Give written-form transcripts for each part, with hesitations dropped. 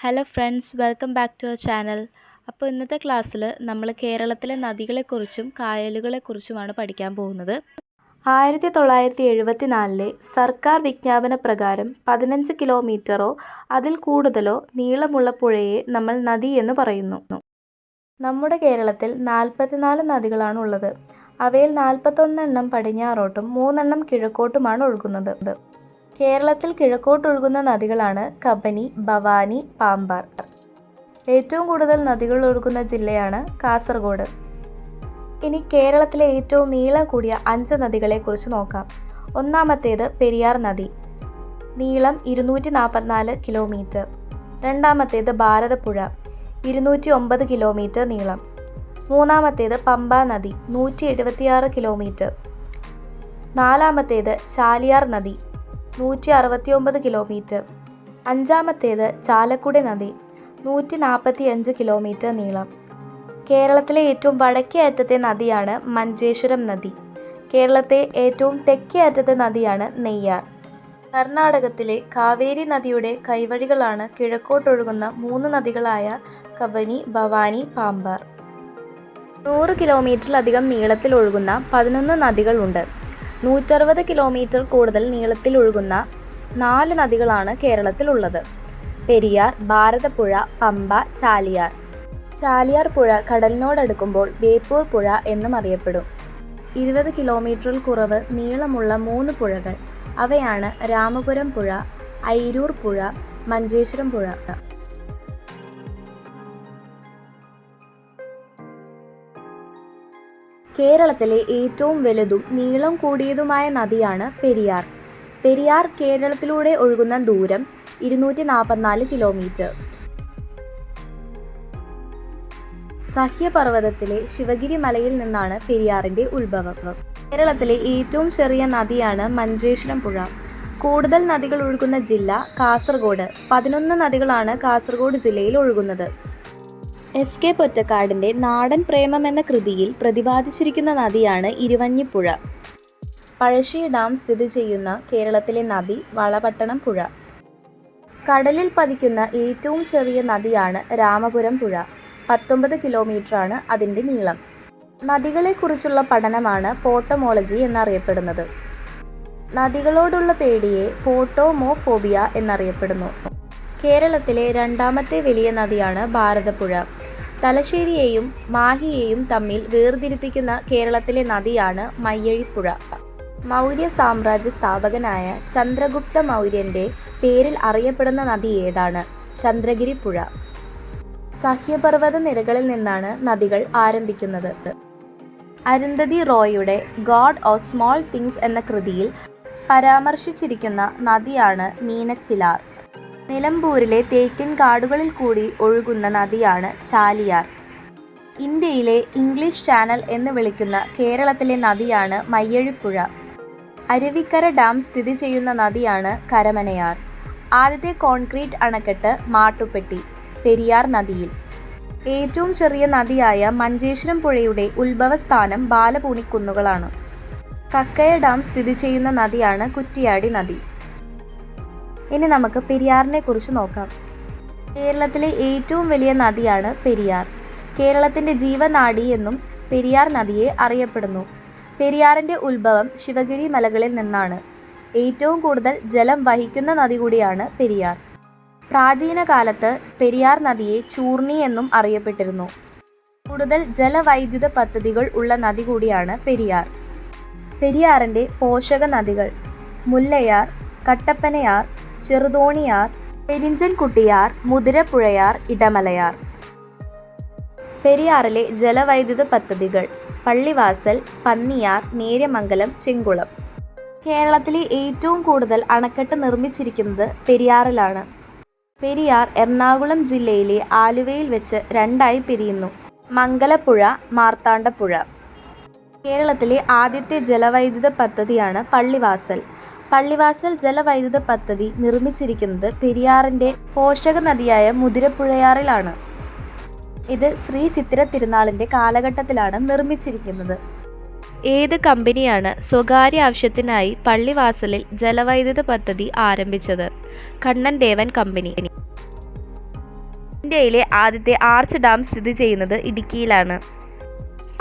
Hello friends, welcome back to our channel. അപ്പോൾ ഇന്നത്തെ ക്ലാസ്സിൽ നമ്മൾ കേരളത്തിലെ നദികളെക്കുറിച്ചും കായലുകളെക്കുറിച്ചുമാണ് പഠിക്കാൻ പോകുന്നത്. 1974 സർക്കാർ വിജ്ഞാപന പ്രകാരം 15 കിലോമീറ്ററോ അതിൽ കൂടുതലോ നീളമുള്ള പുഴയെ നമ്മൾ നദി എന്ന് പറയുന്നു. നമ്മുടെ കേരളത്തിൽ 44 നദികളാണുള്ളത്. അവയിൽ 41 എണ്ണം പടിഞ്ഞാറോട്ടും 3 എണ്ണം കിഴക്കോട്ടുമാണ് ഒഴുകുന്നത്. കേരളത്തിൽ കിഴക്കോട്ടൊഴുകുന്ന നദികളാണ് കബനി, ഭവാനി, പാമ്പാർ. ഏറ്റവും കൂടുതൽ നദികൾ ഒഴുകുന്ന ജില്ലയാണ് കാസർഗോഡ്. ഇനി കേരളത്തിലെ ഏറ്റവും നീളം കൂടിയ 5 നദികളെക്കുറിച്ച് നോക്കാം. ഒന്നാമത്തേത് പെരിയാർ നദി, നീളം 244 കിലോമീറ്റർ. രണ്ടാമത്തേത് ഭാരതപ്പുഴ, 209 കിലോമീറ്റർ നീളം. മൂന്നാമത്തേത് പമ്പ നദി, 176 കിലോമീറ്റർ. നാലാമത്തേത് ചാലിയാർ നദി, 169 കിലോമീറ്റർ. അഞ്ചാമത്തേത് ചാലക്കുടി നദി, 145 കിലോമീറ്റർ നീളം. കേരളത്തിലെ ഏറ്റവും വടക്കേ അറ്റത്തെ നദിയാണ് മഞ്ചേശ്വരം നദി. കേരളത്തെ ഏറ്റവും തെക്കേ അറ്റത്തെ നദിയാണ് നെയ്യാർ. കർണാടകത്തിലെ കാവേരി നദിയുടെ കൈവഴികളാണ് കിഴക്കോട്ടൊഴുകുന്ന 3 നദികളായ കബനി, ഭവാനി, പാമ്പാർ. 100 കിലോമീറ്ററിലധികം നീളത്തിൽ ഒഴുകുന്ന 11 നദികളുണ്ട്. 160 കിലോമീറ്റർ കൂടുതൽ നീളത്തിൽ ഒഴുകുന്ന 4 നദികളാണ് കേരളത്തിലുള്ളത്: പെരിയാർ, ഭാരതപ്പുഴ, പമ്പ, ചാലിയാർ. ചാലിയാർ പുഴ കടലിനോടടുക്കുമ്പോൾ ബേപ്പൂർ പുഴ എന്നും അറിയപ്പെടും. 20 കിലോമീറ്ററിൽ കുറവ് നീളമുള്ള 3 പുഴകൾ. അവയാണ് രാമപുരം പുഴ, ഐരൂർ പുഴ, മഞ്ചേശ്വരം പുഴ. കേരളത്തിലെ ഏറ്റവും വലുതും നീളം കൂടിയതുമായ നദിയാണ് പെരിയാർ. പെരിയാർ കേരളത്തിലൂടെ ഒഴുകുന്ന ദൂരം 244 കിലോമീറ്റർ. സഹ്യപർവ്വതത്തിലെ ശിവഗിരി മലയിൽ നിന്നാണ് പെരിയാറിന്റെ ഉത്ഭവം. കേരളത്തിലെ ഏറ്റവും ചെറിയ നദിയാണ് മഞ്ചേശ്വരം പുഴ. കൂടുതൽ നദികൾ ഒഴുകുന്ന ജില്ല കാസർഗോഡ്. 11 നദികളാണ് കാസർഗോഡ് ജില്ലയിൽ ഒഴുകുന്നത്. എസ്.കെ. പൊറ്റക്കാടിൻ്റെ നാടൻ പ്രേമം എന്ന കൃതിയിൽ പ്രതിപാദിച്ചിരിക്കുന്ന നദിയാണ് ഇരുവഞ്ഞിപ്പുഴ. പഴശ്ശി ഡാം സ്ഥിതി ചെയ്യുന്ന കേരളത്തിലെ നദി വളപട്ടണം പുഴ. കടലിൽ പതിക്കുന്ന ഏറ്റവും ചെറിയ നദിയാണ് രാമപുരം പുഴ. 19 കിലോമീറ്ററാണ് അതിൻ്റെ നീളം. നദികളെക്കുറിച്ചുള്ള പഠനമാണ് പോട്ടമോളജി എന്നറിയപ്പെടുന്നത്. നദികളോടുള്ള പേടിയെ ഫോട്ടോമോഫോബിയ എന്നറിയപ്പെടുന്നു. കേരളത്തിലെ രണ്ടാമത്തെ വലിയ നദിയാണ് ഭാരതപ്പുഴ. തലശ്ശേരിയെയും മാഹിയെയും തമ്മിൽ വേർതിരിപ്പിക്കുന്ന കേരളത്തിലെ നദിയാണ് മയ്യഴിപ്പുഴ. മൗര്യ സാമ്രാജ്യ സ്ഥാപകനായ ചന്ദ്രഗുപ്ത മൗര്യൻ്റെ പേരിൽ അറിയപ്പെടുന്ന നദി ഏതാണ്? ചന്ദ്രഗിരി പുഴ. സഹ്യപർവ്വത നിരകളിൽ നിന്നാണ് നദികൾ ആരംഭിക്കുന്നത്. അരുന്ധതി റോയുടെ ഗോഡ് ഓഫ് സ്മോൾ തിങ്സ് എന്ന കൃതിയിൽ പരാമർശിച്ചിരിക്കുന്ന നദിയാണ് മീനച്ചിലാർ. നിലമ്പൂരിലെ തേക്കിൻ കാടുകളിൽ കൂടി ഒഴുകുന്ന നദിയാണ് ചാലിയാർ. ഇന്ത്യയിലെ ഇംഗ്ലീഷ് ചാനൽ എന്ന് വിളിക്കുന്ന കേരളത്തിലെ നദിയാണ് മയ്യഴിപ്പുഴ. അരുവിക്കര ഡാം സ്ഥിതി ചെയ്യുന്ന നദിയാണ് കരമനയാർ. ആദ്യത്തെ കോൺക്രീറ്റ് അണക്കെട്ട് മാട്ടുപ്പെട്ടി, പെരിയാർ നദിയിൽ. ഏറ്റവും ചെറിയ നദിയായ മഞ്ചേശ്വരം പുഴയുടെ ഉത്ഭവസ്ഥാനം ബാലപൂണിക്കുന്നുകളാണ്. കക്കയ ഡാം സ്ഥിതി ചെയ്യുന്ന നദിയാണ് കുറ്റിയാടി നദി. ഇനി നമുക്ക് പെരിയാറിനെ കുറിച്ച് നോക്കാം. കേരളത്തിലെ ഏറ്റവും വലിയ നദിയാണ് പെരിയാർ. കേരളത്തിൻ്റെ ജീവനാഡി എന്നും പെരിയാർ നദിയെ അറിയപ്പെടുന്നു. പെരിയാറിൻ്റെ ഉത്ഭവം ശിവഗിരി മലകളിൽ നിന്നാണ്. ഏറ്റവും കൂടുതൽ ജലം വഹിക്കുന്ന നദി കൂടിയാണ് പെരിയാർ. പ്രാചീന കാലത്ത് പെരിയാർ നദിയെ ചൂർണി എന്നും അറിയപ്പെട്ടിരുന്നു. കൂടുതൽ ജലവൈദ്യുത പദ്ധതികൾ ഉള്ള നദി കൂടിയാണ് പെരിയാർ. പെരിയാറിൻ്റെ പോഷക നദികൾ: മുല്ലയാർ, കട്ടപ്പനയാർ, ചെറുതോണിയാർ, പെരിഞ്ചൻകുട്ടിയാർ, മുതിരപ്പുഴയാർ, ഇടമലയാർ. പെരിയാറിലെ ജലവൈദ്യുത പദ്ധതികൾ: പള്ളിവാസൽ, പന്നിയാർ, നേര്യമംഗലം, ചെങ്കുളം. കേരളത്തിലെ ഏറ്റവും കൂടുതൽ അണക്കെട്ട് നിർമ്മിച്ചിരിക്കുന്നത് പെരിയാറിലാണ്. പെരിയാർ എറണാകുളം ജില്ലയിലെ ആലുവയിൽ വെച്ച് 2ആയി പിരിയുന്നു: മംഗലപ്പുഴ, മാർത്താണ്ഡപ്പുഴ. കേരളത്തിലെ ആദ്യത്തെ ജലവൈദ്യുത പദ്ധതിയാണ് പള്ളിവാസൽ. പള്ളിവാസൽ ജലവൈദ്യുത പദ്ധതി നിർമ്മിച്ചിരിക്കുന്നത് പെരിയാറിൻ്റെ പോഷക നദിയായ മുതിരപ്പുഴയാറിലാണ്. ഇത് ശ്രീ ചിത്തിര തിരുനാളിൻ്റെ കാലഘട്ടത്തിലാണ് നിർമ്മിച്ചിരിക്കുന്നത്. ഏത് കമ്പനിയാണ് സ്വകാര്യ ആവശ്യത്തിനായി പള്ളിവാസലിൽ ജലവൈദ്യുത പദ്ധതി ആരംഭിച്ചത്? കണ്ണൻ ദേവൻ കമ്പനി. ഇന്ത്യയിലെ ആദ്യത്തെ ആർച്ച് ഡാം സ്ഥിതി ചെയ്യുന്നത് ഇടുക്കിയിലാണ്.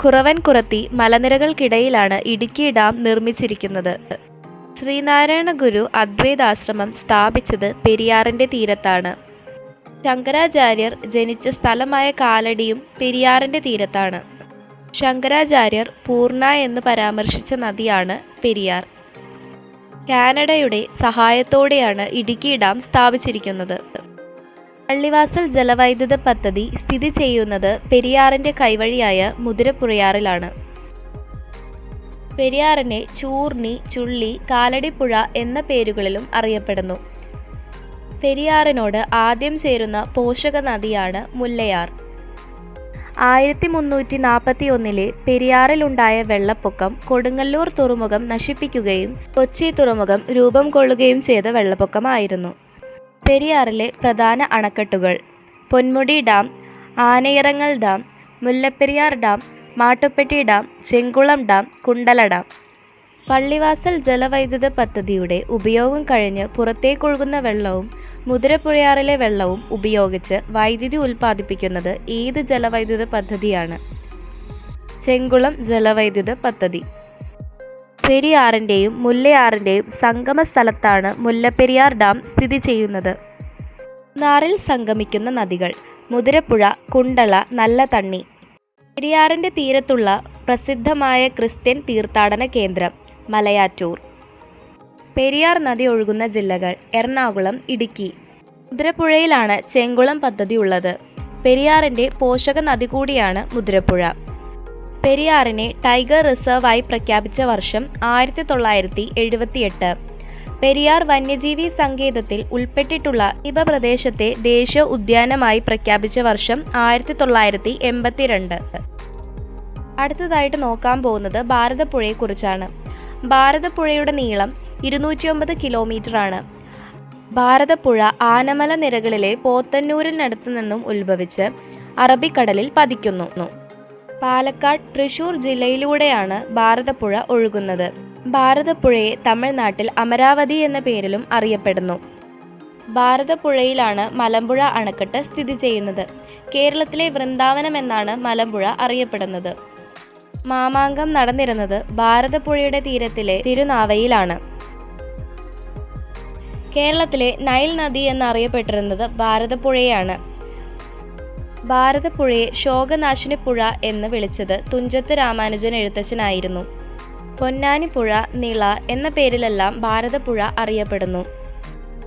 കുറവൻകുറത്തി മലനിരകൾക്കിടയിലാണ് ഇടുക്കി ഡാം നിർമ്മിച്ചിരിക്കുന്നത്. ശ്രീനാരായണ ഗുരു അദ്വൈതാശ്രമം സ്ഥാപിച്ചത് പെരിയാറിന്റെ തീരത്താണ്. ശങ്കരാചാര്യർ ജനിച്ച സ്ഥലമായ കാലടിയും പെരിയാറിന്റെ തീരത്താണ്. ശങ്കരാചാര്യർ പൂർണ്ണ എന്ന് പരാമർശിച്ച നദിയാണ് പെരിയാർ. കാനഡയുടെ സഹായത്തോടെയാണ് ഇടുക്കി ഡാം സ്ഥാപിച്ചിരിക്കുന്നത്. പള്ളിവാസൽ ജലവൈദ്യുത പദ്ധതി സ്ഥിതി ചെയ്യുന്നത് പെരിയാറിന്റെ കൈവഴിയായ മുതിരപ്പുഴയാറിലാണ്. പെരിയാറിനെ ചൂർണി, ചുള്ളി, കാലടിപ്പുഴ എന്ന പേരുകളിലും അറിയപ്പെടുന്നു. പെരിയാറിനോട് ആദ്യം ചേരുന്ന പോഷക നദിയാണ് മുല്ലയാർ. 1341 പെരിയാറിലുണ്ടായ വെള്ളപ്പൊക്കം കൊടുങ്ങല്ലൂർ തുറമുഖം നശിപ്പിക്കുകയും കൊച്ചി തുറമുഖം രൂപം കൊള്ളുകയും ചെയ്ത വെള്ളപ്പൊക്കമായിരുന്നു. പെരിയാറിലെ പ്രധാന അണക്കെട്ടുകൾ Ponmudi dam, Anayirangal dam, Mullaperiyar dam, Mattupetty dam, Chenkulam dam, Kundala dam. Pallivasal ജലവൈദ്യുത പദ്ധതിയുടെ ഉപയോഗം കഴിഞ്ഞ് പുറത്തേക്കൊഴുകുന്ന വെള്ളവും മുതിരപ്പുഴയാറിലെ വെള്ളവും ഉപയോഗിച്ച് വൈദ്യുതി ഉൽപ്പാദിപ്പിക്കുന്നത് ഏത് ജലവൈദ്യുത പദ്ധതിയാണ്? ചെങ്കുളം ജലവൈദ്യുത പദ്ധതി. പെരിയാറിൻ്റെയും മുല്ലയാറിൻ്റെയും സംഗമ സ്ഥലത്താണ് മുല്ലപ്പെരിയാർ ഡാം സ്ഥിതി ചെയ്യുന്നത്. മൂന്നാറിൽ സംഗമിക്കുന്ന നദികൾ മുതിരപ്പുഴ, കുണ്ടള, നല്ലതണ്ണി. പെരിയാറിൻ്റെ തീരത്തുള്ള പ്രസിദ്ധമായ ക്രിസ്ത്യൻ തീർത്ഥാടന കേന്ദ്രം മലയാറ്റൂർ. പെരിയാർ നദി ഒഴുകുന്ന ജില്ലകൾ എറണാകുളം, ഇടുക്കി. മുതിരപ്പുഴയിലാണ് ചെങ്കുളം പദ്ധതി ഉള്ളത്. പെരിയാറിൻ്റെ പോഷക നദി കൂടിയാണ് മുതിരപ്പുഴ. പെരിയാറിനെ ടൈഗർ റിസർവ് ആയി പ്രഖ്യാപിച്ച വർഷം 1978. പെരിയാർ വന്യജീവി സങ്കേതത്തിൽ ഉൾപ്പെട്ടിട്ടുള്ള ഇവ പ്രദേശത്തെ ദേശീയ ഉദ്യാനമായി പ്രഖ്യാപിച്ച വർഷം 1982. അടുത്തതായിട്ട് നോക്കാൻ പോകുന്നത് ഭാരതപ്പുഴയെക്കുറിച്ചാണ്. ഭാരതപ്പുഴയുടെ നീളം 209 കിലോമീറ്ററാണ്. ഭാരതപ്പുഴ ആനമല നിരകളിലെ പോത്തന്നൂരിനടുത്തു നിന്നും ഉത്ഭവിച്ച് അറബിക്കടലിൽ പതിക്കുന്നു. പാലക്കാട്, തൃശൂർ ജില്ലയിലൂടെയാണ് ഭാരതപ്പുഴ ഒഴുകുന്നത്. ഭാരതപ്പുഴയെ തമിഴ്നാട്ടിൽ അമരാവതി എന്ന പേരിലും അറിയപ്പെടുന്നു. ഭാരതപ്പുഴയിലാണ് മലമ്പുഴ അണക്കെട്ട് സ്ഥിതി ചെയ്യുന്നത്. കേരളത്തിലെ വൃന്ദാവനം എന്നാണ് മലമ്പുഴ അറിയപ്പെടുന്നത്. മാമാങ്കം നടന്നിരുന്നത് ഭാരതപ്പുഴയുടെ തീരത്തിലെ തിരുനാവയിലാണ്. കേരളത്തിലെ നൈൽ നദി എന്നറിയപ്പെട്ടിരുന്നത് ഭാരതപ്പുഴയാണ്. ഭാരതപ്പുഴയെ ശോകനാശിനിപ്പുഴ എന്ന് വിളിച്ചത് തുഞ്ചത്ത് രാമാനുജൻ എഴുത്തച്ഛനായിരുന്നു. പൊന്നാനിപ്പുഴ, നിള എന്ന പേരിലെല്ലാം ഭാരതപ്പുഴ അറിയപ്പെടുന്നു.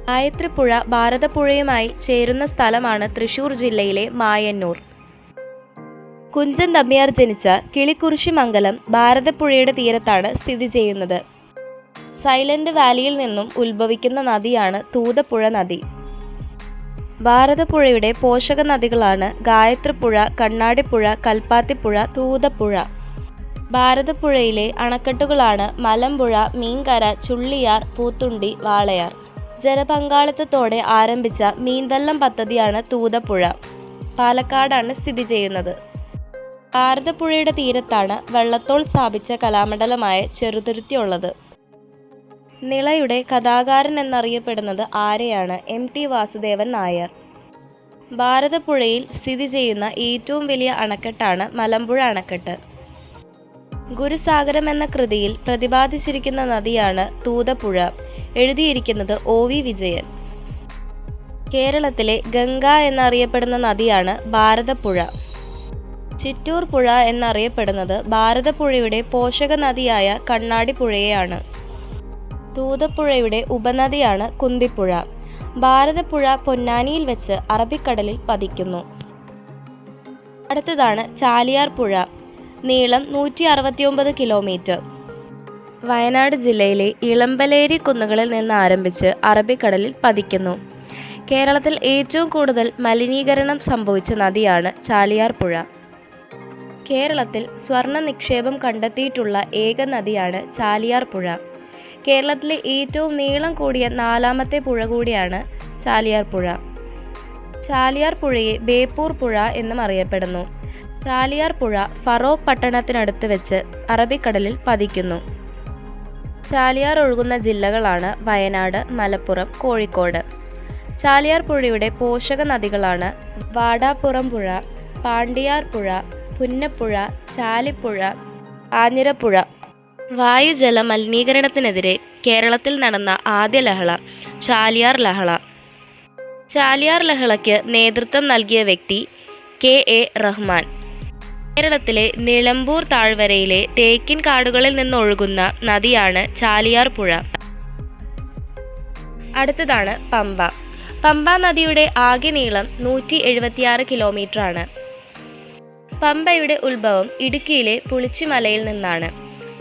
ഗായത്രിപ്പുഴ ഭാരതപ്പുഴയുമായി ചേരുന്ന സ്ഥലമാണ് തൃശൂർ ജില്ലയിലെ മായന്നൂർ. കുഞ്ചൻ നമ്പ്യാർ ജനിച്ച കിളിക്കുറിശിമംഗലം ഭാരതപ്പുഴയുടെ തീരത്താണ് സ്ഥിതി ചെയ്യുന്നത്. സൈലന്റ് വാലിയിൽ നിന്നും ഉത്ഭവിക്കുന്ന നദിയാണ് തൂതപ്പുഴ നദി. ഭാരതപ്പുഴയുടെ പോഷക നദികളാണ് ഗായത്രിപ്പുഴ, കണ്ണാടിപ്പുഴ, കൽപ്പാത്തിപ്പുഴ, തൂതപ്പുഴ. ഭാരതപ്പുഴയിലെ അണക്കെട്ടുകളാണ് മലമ്പുഴ, മീങ്കര, ചുള്ളിയാർ, പൂത്തുണ്ടി, വാളയാർ. ജലപങ്കാളിത്തത്തോടെ ആരംഭിച്ച മീൻവല്ലം പദ്ധതിയാണ് തൂതപ്പുഴ. പാലക്കാടാണ് സ്ഥിതി ചെയ്യുന്നത്. ഭാരതപ്പുഴയുടെ തീരത്താണ് വള്ളത്തോൾ സ്ഥാപിച്ച കലാമണ്ഡലമായ ചെറുതുരുത്തി ഉള്ളത്. നിളയുടെ കഥാകാരൻ എന്നറിയപ്പെടുന്നത് ആരെയാണ്? MT വാസുദേവൻ നായർ. ഭാരതപ്പുഴയിൽ സ്ഥിതി ചെയ്യുന്ന ഏറ്റവും വലിയ അണക്കെട്ടാണ് മലമ്പുഴ അണക്കെട്ട്. ഗുരുസാഗരം എന്ന കൃതിയിൽ പ്രതിപാദിച്ചിരിക്കുന്ന നദിയാണ് തൂതപ്പുഴ. എഴുതിയിരിക്കുന്നത് OV വിജയൻ. കേരളത്തിലെ ഗംഗ എന്നറിയപ്പെടുന്ന നദിയാണ് ഭാരതപ്പുഴ. ചിറ്റൂർ പുഴ എന്നറിയപ്പെടുന്നത് ഭാരതപ്പുഴയുടെ പോഷക നദിയായ കണ്ണാടിപ്പുഴയെയാണ്. തൂതപ്പുഴയുടെ ഉപനദിയാണ് കുന്തിപ്പുഴ. ഭാരതപ്പുഴ പൊന്നാനിയിൽ വെച്ച് അറബിക്കടലിൽ പതിക്കുന്നു. അടുത്തതാണ് ചാലിയാർ പുഴ. നീളം 169 കിലോമീറ്റർ. വയനാട് ജില്ലയിലെ ഇളമ്പലേരി കുന്നുകളിൽ നിന്ന് ആരംഭിച്ച് അറബിക്കടലിൽ പതിക്കുന്നു. കേരളത്തിൽ ഏറ്റവും കൂടുതൽ മലിനീകരണം സംഭവിച്ച നദിയാണ് ചാലിയാർ പുഴ. കേരളത്തിൽ സ്വർണ്ണ നിക്ഷേപം കണ്ടെത്തിയിട്ടുള്ള ഏക നദിയാണ് ചാലിയാർ പുഴ. കേരളത്തിലെ ഏറ്റവും നീളം കൂടിയ 4ാമത്തെ പുഴ കൂടിയാണ് ചാലിയാർ പുഴ. ചാലിയാർ പുഴയെ ബേപ്പൂർ പുഴ എന്നും അറിയപ്പെടുന്നു. ചാലിയാർ പുഴ ഫറോക്ക് പട്ടണത്തിനടുത്ത് വെച്ച് അറബിക്കടലിൽ പതിക്കുന്നു. ചാലിയാർ ഒഴുകുന്ന ജില്ലകളാണ് വയനാട്, മലപ്പുറം, കോഴിക്കോട്. ചാലിയാർ പുഴയുടെ പോഷക നദികളാണ് വാടാപ്പുറം പുഴ, പാണ്ടിയാർ പുഴ, പുന്നപ്പുഴ, ചാലിപ്പുഴ, കാഞ്ഞിരപ്പുഴ. വായുജല മലിനീകരണത്തിനെതിരെ കേരളത്തിൽ നടന്ന ആദ്യ ലഹള ചാലിയാർ ലഹള. ചാലിയാർ ലഹളയ്ക്ക് നേതൃത്വം നൽകിയ വ്യക്തി കെ.എ. റഹ്മാൻ. കേരളത്തിലെ നിലമ്പൂർ താഴ്വരയിലെ തേക്കിൻ കാടുകളിൽ നിന്നൊഴുകുന്ന നദിയാണ് ചാലിയാർ പുഴ. അടുത്തതാണ് പമ്പ. പമ്പ നദിയുടെ ആകെ നീളം 176 കിലോമീറ്ററാണ്. പമ്പയുടെ ഉത്ഭവം ഇടുക്കിയിലെ പുളിച്ചിമലയിൽ നിന്നാണ്.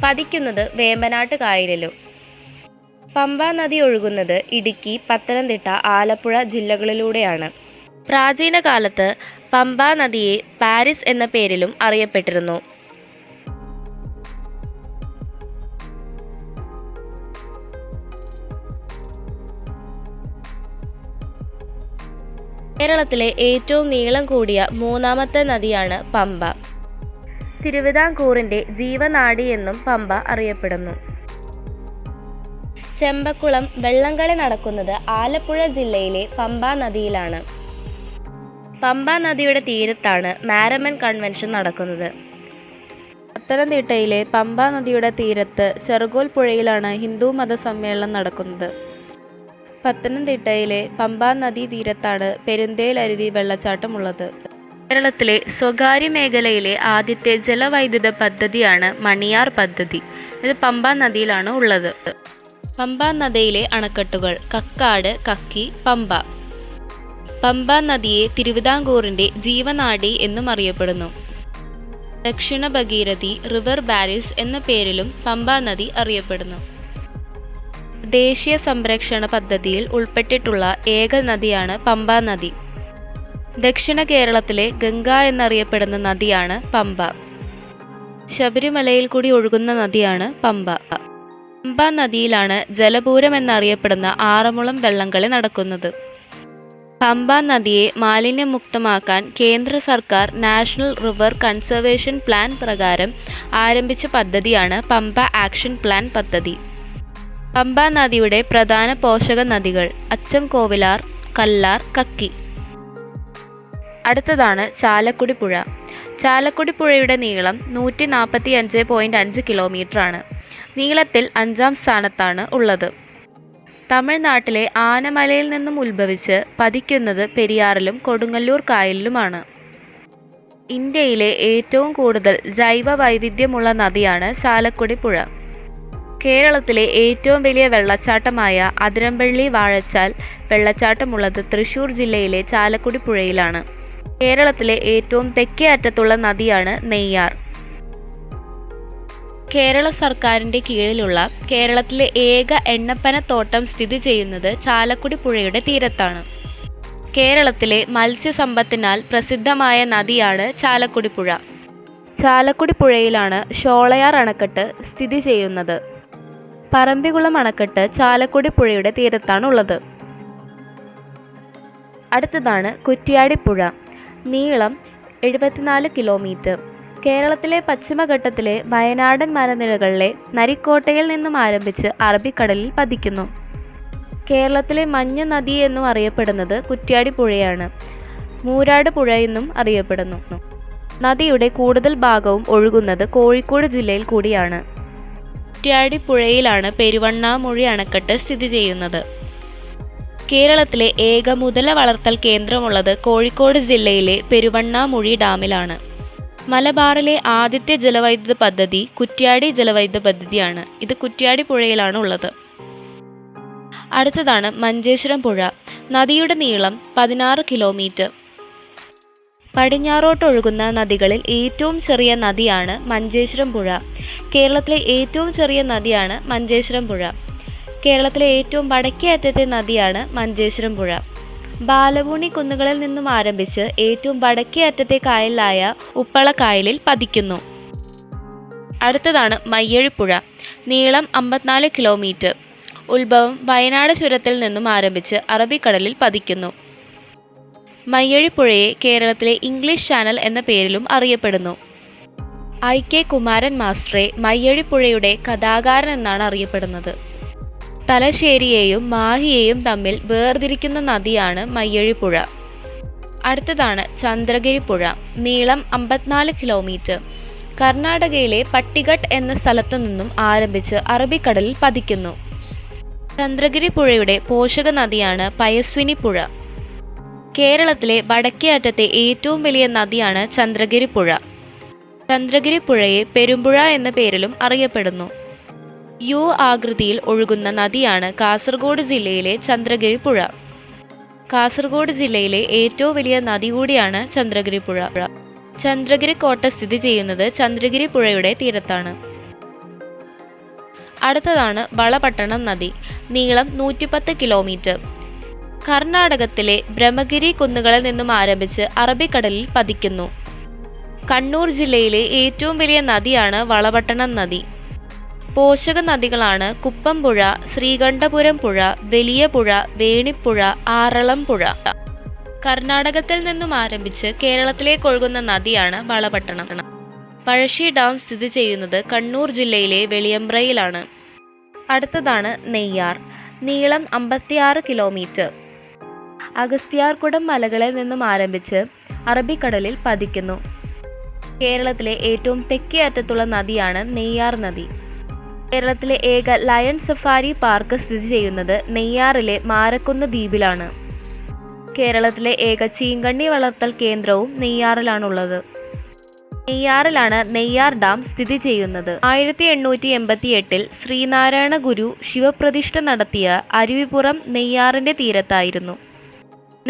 പതിക്കുന്നത് വേമ്പനാട്ട് കായലിലും. പമ്പ നദി ഒഴുകുന്നത് ഇടുക്കി, പത്തനംതിട്ട, ആലപ്പുഴ ജില്ലകളിലൂടെയാണ്. പ്രാചീന കാലത്ത് പമ്പ നദിയെ പാരിസ് എന്ന പേരിലും അറിയപ്പെട്ടിരുന്നു. കേരളത്തിലെ ഏറ്റവും നീളം കൂടിയ മൂന്നാമത്തെ നദിയാണ് പമ്പ. തിരുവിതാംകൂറിൻ്റെ ജീവനാഡി എന്നും പമ്പ അറിയപ്പെടുന്നു. ചെമ്പക്കുളം വള്ളംകളി നടക്കുന്നത് ആലപ്പുഴ ജില്ലയിലെ പമ്പ നദിയിലാണ്. പമ്പ നദിയുടെ തീരത്താണ് മാരമൺ കൺവെൻഷൻ നടക്കുന്നത്. പത്തനംതിട്ടയിലെ പമ്പ നദിയുടെ തീരത്ത് ചെറുകോൽ പുഴയിലാണ് ഹിന്ദു മത സമ്മേളനം നടക്കുന്നത്. പത്തനംതിട്ടയിലെ പമ്പ നദീ തീരത്താണ് പെരുന്തേൽ അരുവി വെള്ളച്ചാട്ടമുള്ളത്. കേരളത്തിലെ സ്വകാര്യ മേഖലയിലെ ആദ്യത്തെ ജലവൈദ്യുത പദ്ധതിയാണ് മണിയാർ പദ്ധതി. ഇത് പമ്പ നദിയിലാണ് ഉള്ളത്. പമ്പ നദിയിലെ അണക്കെട്ടുകൾ കക്കാട്, കക്കി, പമ്പ. പമ്പ നദിയെ തിരുവിതാംകൂറിൻ്റെ ജീവനാഡി എന്നും അറിയപ്പെടുന്നു. ദക്ഷിണ ഭഗീരഥി, റിവർ ബാരിസ് എന്ന പേരിലും പമ്പ നദി അറിയപ്പെടുന്നു. ദേശീയ സംരക്ഷണ പദ്ധതിയിൽ ഉൾപ്പെട്ടിട്ടുള്ള ഏക നദിയാണ് പമ്പ നദി. ദക്ഷിണ കേരളത്തിലെ ഗംഗ എന്നറിയപ്പെടുന്ന നദിയാണ് പമ്പ. ശബരിമലയിൽ കൂടി ഒഴുകുന്ന നദിയാണ് പമ്പ. പമ്പ നദിയിലാണ് ജലപൂരം എന്നറിയപ്പെടുന്ന ആറന്മുളം വള്ളംകളി നടക്കുന്നത്. പമ്പ നദിയെ മാലിന്യമുക്തമാക്കാൻ കേന്ദ്ര സർക്കാർ നാഷണൽ റിവർ കൺസർവേഷൻ പ്ലാൻ പ്രകാരം ആരംഭിച്ച പദ്ധതിയാണ് പമ്പ ആക്ഷൻ പ്ലാൻ പദ്ധതി. പമ്പ നദിയുടെ പ്രധാന പോഷക നദികൾ അച്ചൻകോവിലാർ, കല്ലാർ, കക്കി. അടുത്തതാണ് ചാലക്കുടി പുഴ. ചാലക്കുടി പുഴയുടെ നീളം 145.5 കിലോമീറ്ററാണ്. നീളത്തിൽ 5ാം സ്ഥാനത്താണ് ഉള്ളത്. തമിഴ്നാട്ടിലെ ആനമലയിൽ നിന്നും ഉത്ഭവിച്ച് പതിക്കുന്നത് പെരിയാറിലും കൊടുങ്ങല്ലൂർ കായലിലുമാണ്. ഇന്ത്യയിലെ ഏറ്റവും കൂടുതൽ ജൈവ വൈവിധ്യമുള്ള നദിയാണ് ചാലക്കുടി പുഴ. കേരളത്തിലെ ഏറ്റവും വലിയ വെള്ളച്ചാട്ടമായ അതിരമ്പള്ളി വാഴച്ചാൽ വെള്ളച്ചാട്ടമുള്ളത് തൃശ്ശൂർ ജില്ലയിലെ ചാലക്കുടി പുഴയിലാണ്. കേരളത്തിലെ ഏറ്റവും തെക്കേ അറ്റത്തുള്ള നദിയാണ് നെയ്യാർ. കേരള സർക്കാരിൻ്റെ കീഴിലുള്ള കേരളത്തിലെ ഏക എണ്ണപ്പനത്തോട്ടം സ്ഥിതി ചെയ്യുന്നത് ചാലക്കുടി പുഴയുടെ തീരത്താണ്. കേരളത്തിലെ മത്സ്യസമ്പത്തിനാൽ പ്രസിദ്ധമായ നദിയാണ് ചാലക്കുടി പുഴ. ചാലക്കുടി പുഴയിലാണ് ഷോളയാർ അണക്കെട്ട് സ്ഥിതി ചെയ്യുന്നത്. പറമ്പിക്കുളം അണക്കെട്ട് ചാലക്കുടി പുഴയുടെ തീരത്താണുള്ളത്. അടുത്തതാണ് കുറ്റ്യാടിപ്പുഴ. നീളം 74 കിലോമീറ്റർ. കേരളത്തിലെ പശ്ചിമഘട്ടത്തിലെ വയനാടൻ മലനിരകളിലെ നരിക്കോട്ടയിൽ നിന്നും ആരംഭിച്ച് അറബിക്കടലിൽ പതിക്കുന്നു. കേരളത്തിലെ മഞ്ഞ നദി എന്നും അറിയപ്പെടുന്നത് കുറ്റ്യാടിപ്പുഴയാണ്. മൂരാട് പുഴ എന്നും അറിയപ്പെടുന്നു. നദിയുടെ കൂടുതൽ ഭാഗവും ഒഴുകുന്നത് കോഴിക്കോട് ജില്ലയിൽ കൂടിയാണ്. കുറ്റ്യാടിപ്പുഴയിലാണ് പെരുവണ്ണാമൂഴി അണക്കെട്ട് സ്ഥിതി ചെയ്യുന്നത്. കേരളത്തിലെ ഏക മുതല വളർത്തൽ കേന്ദ്രമുള്ളത് കോഴിക്കോട് ജില്ലയിലെ പെരുവണ്ണാമൂഴി ഡാമിലാണ്. മലബാറിലെ ആദ്യത്തെ ജലവൈദ്യുത പദ്ധതി കുറ്റ്യാടി ജലവൈദ്യുത പദ്ധതിയാണ്. ഇത് കുറ്റ്യാടിപ്പുഴയിലാണ് ഉള്ളത്. അടുത്തതാണ് മഞ്ചേശ്വരം പുഴ. നദിയുടെ നീളം 16 കിലോമീറ്റർ. പടിഞ്ഞാറോട്ടൊഴുകുന്ന നദികളിൽ ഏറ്റവും ചെറിയ നദിയാണ് മഞ്ചേശ്വരം പുഴ. കേരളത്തിലെ ഏറ്റവും ചെറിയ നദിയാണ് മഞ്ചേശ്വരം പുഴ. കേരളത്തിലെ ഏറ്റവും വടക്കേ അറ്റത്തെ നദിയാണ് മഞ്ചേശ്വരം പുഴ. ബാലഭൂണി കുന്നുകളിൽ നിന്നും ആരംഭിച്ച് ഏറ്റവും വടക്കേ അറ്റത്തെ കായലായ ഉപ്പളക്കായലിൽ പതിക്കുന്നു. അടുത്തതാണ് മയ്യഴിപ്പുഴ. നീളം 54 കിലോമീറ്റർ. ഉത്ഭവം വയനാട് ചുരത്തിൽ നിന്നും ആരംഭിച്ച് അറബിക്കടലിൽ പതിക്കുന്നു. മയ്യഴിപ്പുഴയെ കേരളത്തിലെ ഇംഗ്ലീഷ് ചാനൽ എന്ന പേരിലും അറിയപ്പെടുന്നു. I.K. കുമാരൻ മാസ്റ്ററെ മയ്യഴിപ്പുഴയുടെ കഥാകാരൻ എന്നാണ് അറിയപ്പെടുന്നത്. തലശ്ശേരിയെയും മാഹിയെയും തമ്മിൽ വേർതിരിക്കുന്ന നദിയാണ് മയ്യഴിപ്പുഴ. അടുത്തതാണ് ചന്ദ്രഗിരി പുഴ. നീളം 54 കിലോമീറ്റർ. കർണാടകയിലെ പട്ടിഘട്ട് എന്ന സ്ഥലത്തു നിന്നും ആരംഭിച്ച് അറബിക്കടലിൽ പതിക്കുന്നു. ചന്ദ്രഗിരി പുഴയുടെ പോഷക നദിയാണ് പയസ്വിനി പുഴ. കേരളത്തിലെ വടക്കേ അറ്റത്തെ ഏറ്റവും വലിയ നദിയാണ് ചന്ദ്രഗിരി പുഴ. ചന്ദ്രഗിരി പുഴയെ പെരുമ്പുഴ എന്ന പേരിലും അറിയപ്പെടുന്നു. യു ആകൃതിയിൽ ഒഴുകുന്ന നദിയാണ് കാസർഗോഡ് ജില്ലയിലെ ചന്ദ്രഗിരി പുഴ. കാസർഗോഡ് ജില്ലയിലെ ഏറ്റവും വലിയ നദി കൂടിയാണ് ചന്ദ്രഗിരി പുഴ. ചന്ദ്രഗിരി കോട്ട സ്ഥിതി ചെയ്യുന്നത് ചന്ദ്രഗിരി പുഴയുടെ തീരത്താണ്. അടുത്തതാണ് വളപട്ടണം നദി. നീളം 110 കിലോമീറ്റർ. കർണാടകത്തിലെ ബ്രഹ്മഗിരി കുന്നുകളിൽ നിന്നും ആരംഭിച്ച് അറബിക്കടലിൽ പതിക്കുന്നു. കണ്ണൂർ ജില്ലയിലെ ഏറ്റവും വലിയ നദിയാണ് വളപട്ടണം നദി. പോഷക നദികളാണ് കുപ്പംപുഴ, ശ്രീകണ്ഠപുരം പുഴ, വലിയ പുഴ, വേണിപ്പുഴ, ആറളം പുഴ. കർണാടകത്തിൽ നിന്നും ആരംഭിച്ച് കേരളത്തിലേക്ക് ഒഴുകുന്ന നദിയാണ് വളപട്ടണം. പഴശ്ശി ഡാം സ്ഥിതി ചെയ്യുന്നത് കണ്ണൂർ ജില്ലയിലെ വെളിയമ്പ്രയിലാണ്. അടുത്തതാണ് നെയ്യാർ. നീളം 56 കിലോമീറ്റർ. അഗസ്ത്യാർകുടം മലകളിൽ നിന്നും ആരംഭിച്ച് അറബിക്കടലിൽ പതിക്കുന്നു. കേരളത്തിലെ ഏറ്റവും തെക്കേ അറ്റത്തുള്ള നദിയാണ് നെയ്യാർ നദി. കേരളത്തിലെ ഏക ലയൺ സഫാരി പാർക്ക് സ്ഥിതി ചെയ്യുന്നത് നെയ്യാറിലെ മാരക്കുന്ന് ദ്വീപിലാണ്. കേരളത്തിലെ ഏക ചീങ്കണ്ണി വളർത്തൽ കേന്ദ്രവും നെയ്യാറിലാണുള്ളത്. നെയ്യാറിലാണ് നെയ്യാർ ഡാം സ്ഥിതി ചെയ്യുന്നത്. 1888 ശ്രീനാരായണ ഗുരു ശിവപ്രതിഷ്ഠ നടത്തിയ അരുവിപ്പുറം നെയ്യാറിന്റെ തീരത്തായിരുന്നു.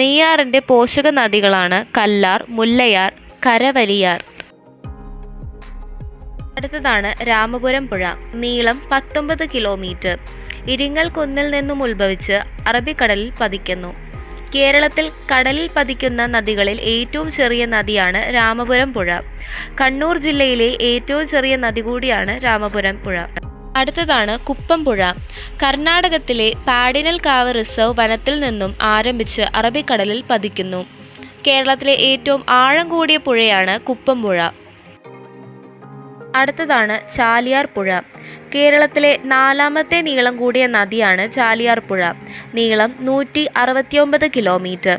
നെയ്യാറിന്റെ പോഷക നദികളാണ് കല്ലാർ, മുല്ലയാർ, കരവലിയാർ. അടുത്തതാണ് രാമപുരം പുഴ. നീളം 19 കിലോമീറ്റർ. ഇരിങ്ങൽ കുന്നിൽ നിന്നും ഉത്ഭവിച്ച് അറബിക്കടലിൽ പതിക്കുന്നു. കേരളത്തിൽ കടലിൽ പതിക്കുന്ന നദികളിൽ ഏറ്റവും ചെറിയ നദിയാണ് രാമപുരം പുഴ. കണ്ണൂർ ജില്ലയിലെ ഏറ്റവും ചെറിയ നദി കൂടിയാണ് രാമപുരം പുഴ. അടുത്തതാണ് കുപ്പംപുഴ. കർണാടകത്തിലെ പാഡിനൽകാവ് റിസർവ് വനത്തിൽ നിന്നും ആരംഭിച്ച് അറബിക്കടലിൽ പതിക്കുന്നു. കേരളത്തിലെ ഏറ്റവും ആഴം കൂടിയ പുഴയാണ് കുപ്പംപുഴ. അടുത്തതാണ് ചാലിയാർ പുഴ. കേരളത്തിലെ 4ാമത്തെ നീളം കൂടിയ നദിയാണ് ചാലിയാർ പുഴ. നീളം 169 കിലോമീറ്റർ.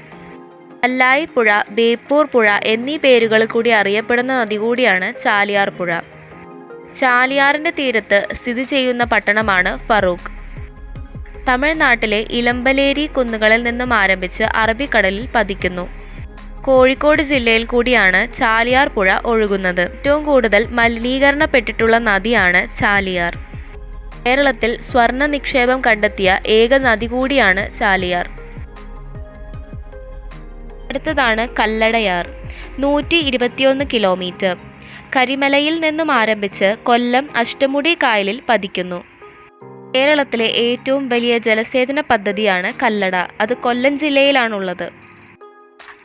കല്ലായി പുഴ, ബേപ്പൂർ പുഴ എന്നീ പേരുകളിൽ കൂടി അറിയപ്പെടുന്ന നദി കൂടിയാണ് ചാലിയാർ പുഴ. ചാലിയാറിന്റെ തീരത്ത് സ്ഥിതി ചെയ്യുന്ന പട്ടണമാണ് ഫറൂഖ്. തമിഴ്നാട്ടിലെ ഇളമ്പലേരി കുന്നുകളിൽ നിന്നും ആരംഭിച്ച് അറബിക്കടലിൽ പതിക്കുന്നു. കോഴിക്കോട് ജില്ലയിൽ കൂടിയാണ് ചാലിയാർ പുഴ ഒഴുകുന്നത്. ഏറ്റവും കൂടുതൽ മലിനീകരണപ്പെട്ടിട്ടുള്ള നദിയാണ് ചാലിയാർ. കേരളത്തിൽ സ്വർണ്ണ നിക്ഷേപം കണ്ടെത്തിയ ഏക നദി കൂടിയാണ് ചാലിയാർ. അടുത്തതാണ് കല്ലടയാർ. 121 കിലോമീറ്റർ. കരിമലയിൽ നിന്നും ആരംഭിച്ച് കൊല്ലം അഷ്ടമുടി കായലിൽ പതിക്കുന്നു. കേരളത്തിലെ ഏറ്റവും വലിയ ജലസേചന പദ്ധതിയാണ് കല്ലട. അത് കൊല്ലം ജില്ലയിലാണുള്ളത്.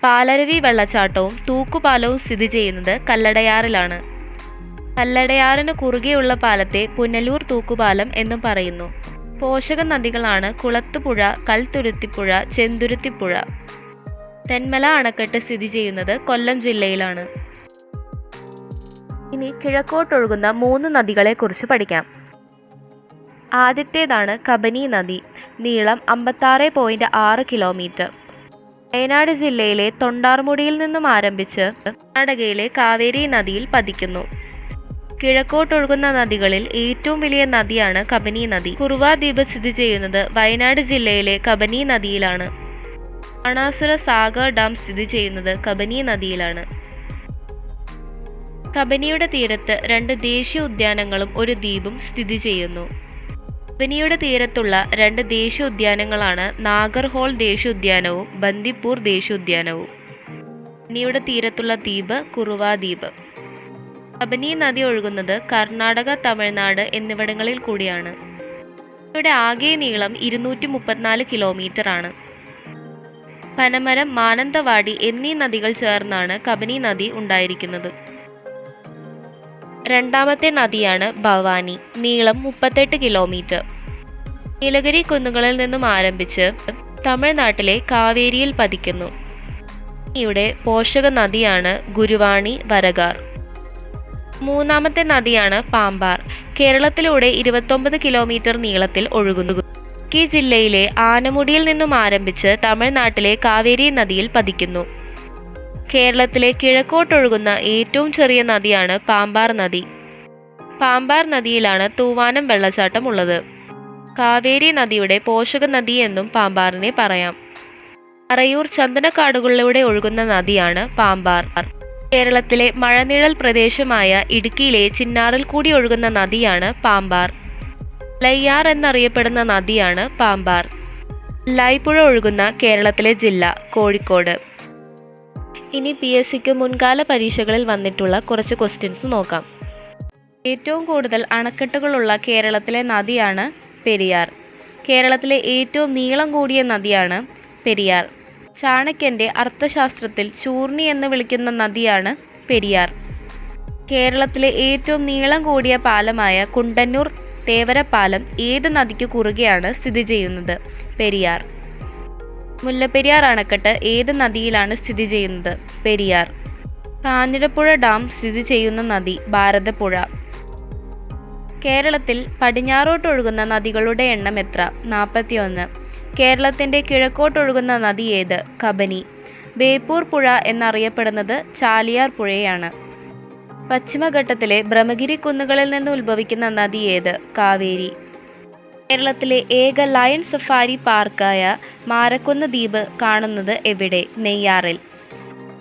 പാലരുവി വെള്ളച്ചാട്ടവും തൂക്കുപാലവും സ്ഥിതി ചെയ്യുന്നത് കല്ലടയാറിലാണ്. കല്ലടയാറിന് കുറുകെയുള്ള പാലത്തെ പുനലൂർ തൂക്കുപാലം എന്നും പറയുന്നു. പോഷക നദികളാണ് കുളത്തുപുഴ, കൽത്തുരുത്തിപ്പുഴ, ചെന്തുരുത്തിപ്പുഴ. തെന്മല അണക്കെട്ട് സ്ഥിതി ചെയ്യുന്നത് കൊല്ലം ജില്ലയിലാണ്. ഇനി കിഴക്കോട്ടൊഴുകുന്ന 3 നദികളെ കുറിച്ച് പഠിക്കാം. ആദ്യത്തേതാണ് കബനി നദി. നീളം 56.6 കിലോമീറ്റർ. വയനാട് ജില്ലയിലെ തൊണ്ടാർമുടിയിൽ നിന്നും ആരംഭിച്ച് കർണാടകയിലെ കാവേരി നദിയിൽ പതിക്കുന്നു. കിഴക്കോട്ടൊഴുകുന്ന നദികളിൽ ഏറ്റവും വലിയ നദിയാണ് കബനി നദി. കുറുവ ദ്വീപ് സ്ഥിതി ചെയ്യുന്നത് വയനാട് ജില്ലയിലെ കബനി നദിയിലാണ്. ബാണാസുര സാഗർ ഡാം സ്ഥിതി ചെയ്യുന്നത് കബനി നദിയിലാണ്. കബനിയുടെ തീരത്ത് 2 ദേശീയ ഉദ്യാനങ്ങളും ഒരു ദ്വീപും സ്ഥിതി ചെയ്യുന്നു. കബനിയുടെ തീരത്തുള്ള 2 ദേശീയ ഉദ്യാനങ്ങളാണ് നാഗർഹോൾ ദേശീയോദ്യാനവും ബന്ദിപ്പൂർ ദേശീയോദ്യാനവും. കബനിയുടെ തീരത്തുള്ള ദ്വീപ് കുറുവ ദ്വീപ്. കബനി നദി ഒഴുകുന്നത് കർണാടക, തമിഴ്നാട് എന്നിവിടങ്ങളിൽ കൂടിയാണ്. കബനിയുടെ ആകെ നീളം 234 കിലോമീറ്റർ ആണ്. പനമരം, മാനന്തവാടി എന്നീ നദികൾ ചേർന്നാണ് കബനി നദി ഉണ്ടായിരിക്കുന്നത്. രണ്ടാമത്തെ നദിയാണ് ഭവാനി. നീളം 38 കിലോമീറ്റർ. നീലഗിരി കുന്നുകളിൽ നിന്നും ആരംഭിച്ച് തമിഴ്നാട്ടിലെ കാവേരിയിൽ പതിക്കുന്നു. ഇവിടെ പോഷക നദിയാണ് ഗുരുവാണി, വരഗാർ. മൂന്നാമത്തെ നദിയാണ് പാമ്പാർ. കേരളത്തിലൂടെ 29 കിലോമീറ്റർ നീളത്തിൽ ഒഴുകുന്നു. ഇടുക്കി ജില്ലയിലെ ആനമുടിയിൽ നിന്നും ആരംഭിച്ച് തമിഴ്നാട്ടിലെ കാവേരി നദിയിൽ പതിക്കുന്നു. കേരളത്തിലെ കിഴക്കോട്ടൊഴുകുന്ന ഏറ്റവും ചെറിയ നദിയാണ് പാമ്പാർ നദി. പാമ്പാർ നദിയിലാണ് തൂവാനം വെള്ളച്ചാട്ടം ഉള്ളത്. കാവേരി നദിയുടെ പോഷക നദി എന്നും പാമ്പാറിനെ പറയാം. മറയൂർ ചന്ദനക്കാടുകളിലൂടെ ഒഴുകുന്ന നദിയാണ് പാമ്പാർ. കേരളത്തിലെ മഴനിഴൽ പ്രദേശമായ ഇടുക്കിയിലെ ചിന്നാറിൽ കൂടി ഒഴുകുന്ന നദിയാണ് പാമ്പാർ. ലയ്യാർ എന്നറിയപ്പെടുന്ന നദിയാണ് പാമ്പാർ. ലൈപ്പുഴ ഒഴുകുന്ന കേരളത്തിലെ ജില്ല കോഴിക്കോട്. ഇനി PSCക്ക് മുൻകാല പരീക്ഷകളിൽ വന്നിട്ടുള്ള കുറച്ച് ക്വസ്റ്റ്യൻസ് നോക്കാം. ഏറ്റവും കൂടുതൽ അണക്കെട്ടുകളുള്ള കേരളത്തിലെ നദിയാണ് പെരിയാർ. കേരളത്തിലെ ഏറ്റവും നീളം കൂടിയ നദിയാണ് പെരിയാർ. ചാണക്യന്റെ അർത്ഥശാസ്ത്രത്തിൽ ചൂർണി എന്ന് വിളിക്കുന്ന നദിയാണ് പെരിയാർ. കേരളത്തിലെ ഏറ്റവും നീളം കൂടിയ പാലമായ കുണ്ടന്നൂർ തേവര പാലം ഏത് നദിക്ക് കുറുകെയാണ് സ്ഥിതി ചെയ്യുന്നത്? പെരിയാർ. മുല്ലപ്പെരിയാർ അണക്കെട്ട് ഏത് നദിയിലാണ് സ്ഥിതി ചെയ്യുന്നത്? പെരിയാർ. കാഞ്ഞിരപ്പുഴ ഡാം സ്ഥിതി ചെയ്യുന്ന നദി ഭാരതപ്പുഴ. കേരളത്തിൽ പടിഞ്ഞാറോട്ടൊഴുകുന്ന നദികളുടെ എണ്ണം എത്ര? 41. കേരളത്തിന്റെ കിഴക്കോട്ടൊഴുകുന്ന നദി ഏത്? കബനി. ബേപ്പൂർ പുഴ എന്നറിയപ്പെടുന്നത് ചാലിയാർ പുഴയാണ്. പശ്ചിമഘട്ടത്തിലെ ബ്രഹ്മഗിരി കുന്നുകളിൽ നിന്ന് ഉത്ഭവിക്കുന്ന നദി ഏത്? കാവേരി. കേരളത്തിലെ ഏക ലയൺ സഫാരി പാർക്കായ മാരക്കുന്ന് ദ്വീപ് കാണുന്നത് എവിടെ? നെയ്യാറിൽ.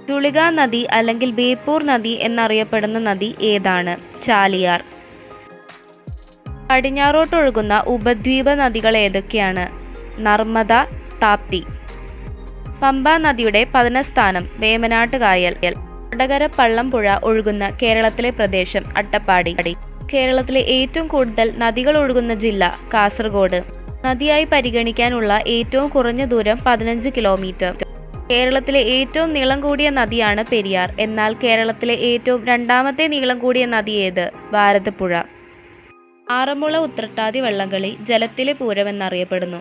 ചുളിക നദി അല്ലെങ്കിൽ ബേപ്പൂർ നദി എന്നറിയപ്പെടുന്ന നദി ഏതാണ്? ചാലിയാർ. പടിഞ്ഞാറോട്ടൊഴുകുന്ന ഉപദ്വീപ നദികൾ ഏതൊക്കെയാണ്? നർമ്മദ, താപ്തി. പമ്പാ നദിയുടെ പതനസ്ഥാനം വേമ്പനാട്ട് കായൽ. വടകര പള്ളംപുഴ ഒഴുകുന്ന കേരളത്തിലെ പ്രദേശം അട്ടപ്പാടി. കേരളത്തിലെ ഏറ്റവും കൂടുതൽ നദികൾ ഒഴുകുന്ന ജില്ല കാസർഗോഡ്. നദിയായി പരിഗണിക്കാനുള്ള ഏറ്റവും കുറഞ്ഞ ദൂരം 15 കിലോമീറ്റർ. കേരളത്തിലെ ഏറ്റവും നീളം കൂടിയ നദിയാണ് പെരിയാർ. എന്നാൽ കേരളത്തിലെ ഏറ്റവും രണ്ടാമത്തെ നീളം കൂടിയ നദി ഏത്? ഭാരതപ്പുഴ. ആറന്മുള ഉത്രട്ടാതി വള്ളംകളി ജലത്തിലെ പൂരം എന്നറിയപ്പെടുന്നു.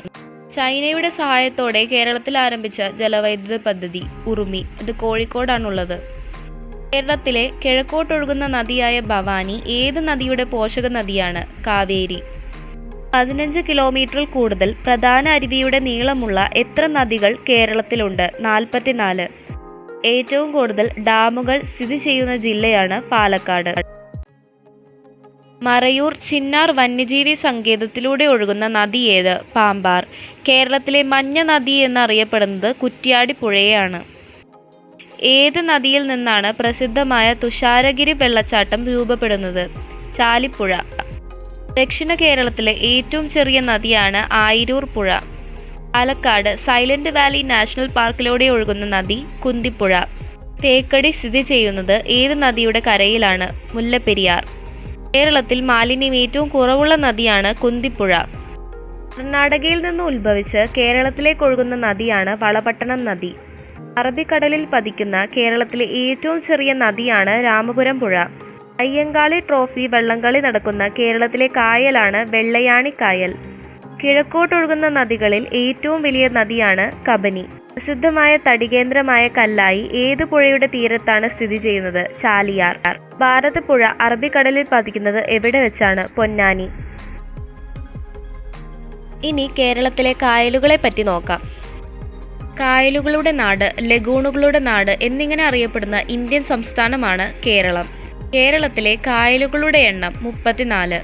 ചൈനയുടെ സഹായത്തോടെ കേരളത്തിൽ ആരംഭിച്ച ജലവൈദ്യുത പദ്ധതി ഉറുമി. ഇത് കോഴിക്കോടാണുള്ളത്. കേരളത്തിലെ കിഴക്കോട്ടൊഴുകുന്ന നദിയായ ഭവാനി ഏത് നദിയുടെ പോഷക നദിയാണ്? കാവേരി. 15 കിലോമീറ്ററിൽ കൂടുതൽ പ്രധാന അരുവിയുടെ നീളമുള്ള എത്ര നദികൾ കേരളത്തിലുണ്ട്? 44. ഏറ്റവും കൂടുതൽ ഡാമുകൾ സ്ഥിതി ചെയ്യുന്ന ജില്ലയാണ് പാലക്കാട്. മറയൂർ ചിന്നാർ വന്യജീവി സങ്കേതത്തിലൂടെ ഒഴുകുന്ന നദി ഏത്? പാമ്പാർ. കേരളത്തിലെ മഞ്ഞ നദി എന്നറിയപ്പെടുന്നത് കുറ്റ്യാടി പുഴയാണ്. ഏത് നദിയിൽ നിന്നാണ് പ്രസിദ്ധമായ തുഷാരഗിരി വെള്ളച്ചാട്ടം രൂപപ്പെടുന്നത്? ചാലിപ്പുഴ. ദക്ഷിണ കേരളത്തിലെ ഏറ്റവും ചെറിയ നദിയാണ് ആയിരൂർ പുഴ. പാലക്കാട് സൈലന്റ് വാലി നാഷണൽ പാർക്കിലൂടെ ഒഴുകുന്ന നദി കുന്തിപ്പുഴ. തേക്കടി സ്ഥിതി ചെയ്യുന്നത് ഏത് നദിയുടെ കരയിലാണ്? മുല്ലപ്പെരിയാർ. കേരളത്തിൽ മാലിന്യം ഏറ്റവും കുറവുള്ള നദിയാണ് കുന്തിപ്പുഴ. കർണാടകയിൽ നിന്ന് ഉത്ഭവിച്ച് കേരളത്തിലേക്ക് ഒഴുകുന്ന നദിയാണ് വളപട്ടണം നദി. അറബിക്കടലിൽ പതിക്കുന്ന കേരളത്തിലെ ഏറ്റവും ചെറിയ നദിയാണ് രാമപുരം പുഴ. അയ്യങ്കാളി ട്രോഫി വള്ളംകളി നടക്കുന്ന കേരളത്തിലെ കായലാണ് വെള്ളയാണി കായൽ. കിഴക്കോട്ടൊഴുകുന്ന നദികളിൽ ഏറ്റവും വലിയ നദിയാണ് കബനി. പ്രസിദ്ധമായ തടികേന്ദ്രമായ കല്ലായി ഏത് പുഴയുടെ തീരത്താണ് സ്ഥിതി ചെയ്യുന്നത്? ചാലിയാർ. ഭാരതപ്പുഴ അറബിക്കടലിൽ പതിക്കുന്നത് എവിടെ വെച്ചാണ്? പൊന്നാനി. ഇനി കേരളത്തിലെ കായലുകളെ പറ്റി നോക്കാം. കായലുകളുടെ നാട്, ലഗൂണുകളുടെ നാട് എന്നിങ്ങനെ അറിയപ്പെടുന്ന ഇന്ത്യൻ സംസ്ഥാനമാണ് കേരളം. കേരളത്തിലെ കായലുകളുടെ എണ്ണം 34.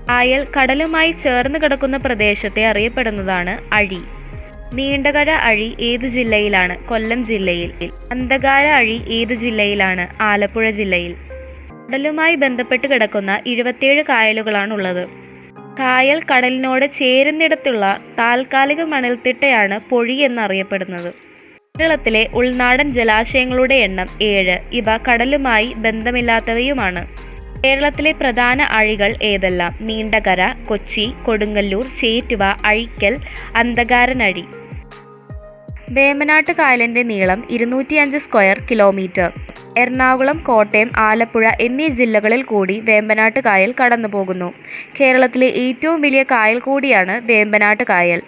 കായൽ കടലുമായി ചേർന്ന് കിടക്കുന്ന പ്രദേശത്തെ അറിയപ്പെടുന്നതാണ് അഴി. നീണ്ടകര അഴി ഏത് ജില്ലയിലാണ്? കൊല്ലം ജില്ലയിൽ. അന്ധകാര അഴി ഏത് ജില്ലയിലാണ്? ആലപ്പുഴ ജില്ലയിൽ. കടലുമായി ബന്ധപ്പെട്ട് കിടക്കുന്ന 27 കായലുകളാണുള്ളത്. കായൽ കടലിനോട് ചേരുന്നിടത്തുള്ള താൽക്കാലിക മണൽത്തിട്ടയാണ് പൊഴി എന്നറിയപ്പെടുന്നത്. കേരളത്തിലെ ഉൾനാടൻ ജലാശയങ്ങളുടെ എണ്ണം 7. ഇവ കടലുമായി ബന്ധമില്ലാത്തവയുമാണ്. കേരളത്തിലെ പ്രധാന അഴികൾ ഏതെല്ലാം? നീണ്ടകര, കൊച്ചി, കൊടുങ്ങല്ലൂർ, ചേറ്റുവ, അഴീക്കൽ, അന്ധകാരൻ അഴി. വേമ്പനാട്ട് കായലിന്റെ നീളം 205 സ്ക്വയർ കിലോമീറ്റർ. എറണാകുളം, കോട്ടയം, ആലപ്പുഴ എന്നീ ജില്ലകളിൽ കൂടി വേമ്പനാട്ട് കായൽ കടന്നുപോകുന്നു. കേരളത്തിലെ ഏറ്റവും വലിയ കായൽ കൂടിയാണ് വേമ്പനാട്ട് കായൽ.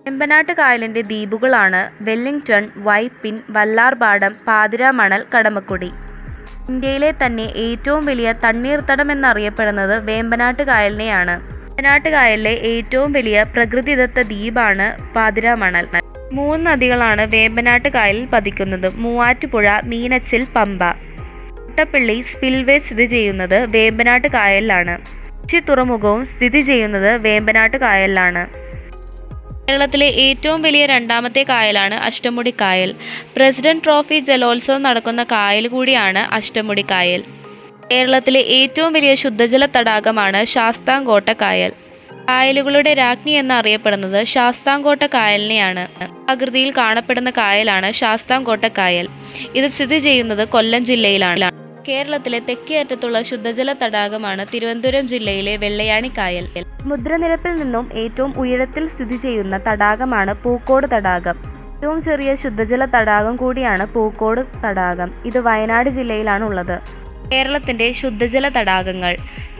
വേമ്പനാട്ട് കായലിന്റെ ദ്വീപുകളാണ് വെല്ലിംഗ്ടൺ, വൈപ്പിൻ, വല്ലാർപാടം, പാതിരാമണൽ, കടമക്കുടി. ഇന്ത്യയിലെ തന്നെ ഏറ്റവും വലിയ തണ്ണീർത്തടം എന്നറിയപ്പെടുന്നത് വേമ്പനാട്ട് കായലിനെയാണ്. വേമ്പനാട്ട് കായലിലെ ഏറ്റവും വലിയ പ്രകൃതിദത്ത ദ്വീപാണ് പാതിരാമണൽ. 3 നദികളാണ് വേമ്പനാട്ട് കായലിൽ പതിക്കുന്നത്: മൂവാറ്റുപുഴ, മീനച്ചിൽ, പമ്പ. തോട്ടപ്പള്ളി സ്പിൽവേ സ്ഥിതി ചെയ്യുന്നത് വേമ്പനാട്ട് കായലിലാണ്. കൊച്ചി തുറമുഖവും സ്ഥിതി ചെയ്യുന്നത് വേമ്പനാട്ട് കായലിലാണ്. കേരളത്തിലെ ഏറ്റവും വലിയ രണ്ടാമത്തെ കായലാണ് അഷ്ടമുടി കായൽ. പ്രസിഡന്റ് ട്രോഫി ജലോത്സവം നടക്കുന്ന കായൽ കൂടിയാണ് അഷ്ടമുടി കായൽ. കേരളത്തിലെ ഏറ്റവും വലിയ ശുദ്ധജല തടാകമാണ് ശാസ്താംകോട്ട കായൽ. കായലുകളുടെ രാജ്ഞി എന്നറിയപ്പെടുന്നത് ശാസ്താംകോട്ട കായലിനെയാണ്. ആകൃതിയിൽ കാണപ്പെടുന്ന കായലാണ് ശാസ്താംകോട്ട കായൽ. ഇത് സ്ഥിതി ചെയ്യുന്നത് കൊല്ലം ജില്ലയിലാണ്. കേരളത്തിലെ തെക്കേ അറ്റത്തുള്ള ശുദ്ധജല തടാകമാണ് തിരുവനന്തപുരം ജില്ലയിലെ വെള്ളയാണി കായൽ. സമുദ്രനിരപ്പിൽ നിന്നും ഏറ്റവും ഉയരത്തിൽ സ്ഥിതി ചെയ്യുന്ന തടാകമാണ് പൂക്കോട് തടാകം. ഏറ്റവും ചെറിയ ശുദ്ധജല തടാകം കൂടിയാണ് പൂക്കോട് തടാകം. ഇത് വയനാട് ജില്ലയിലാണുള്ളത്. കേരളത്തിന്റെ ശുദ്ധജല തടാകങ്ങൾ: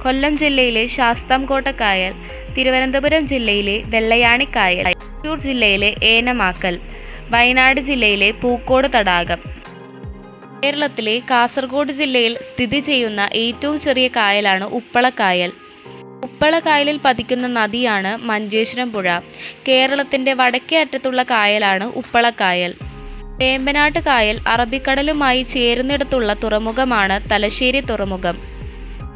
കൊല്ലം ജില്ലയിലെ ശാസ്താംകോട്ട കായൽ, തിരുവനന്തപുരം ജില്ലയിലെ വെള്ളയാണി കായൽ, തൃശ്ശൂർ ജില്ലയിലെ ഏനമാക്കൽ, വയനാട് ജില്ലയിലെ പൂക്കോട് തടാകം. കേരളത്തിലെ കാസർഗോഡ് ജില്ലയിൽ സ്ഥിതി ചെയ്യുന്ന ഏറ്റവും ചെറിയ കായലാണ് ഉപ്പളക്കായൽ. ഉപ്പളക്കായലിൽ പതിക്കുന്ന നദിയാണ് മഞ്ചേശ്വരം പുഴ. കേരളത്തിന്റെ വടക്കേ അറ്റത്തുള്ള കായലാണ് ഉപ്പളക്കായൽ. വേമ്പനാട്ട് കായൽ അറബിക്കടലുമായി ചേരുന്നിടത്തുള്ള തുറമുഖമാണ് തലശ്ശേരി തുറമുഖം.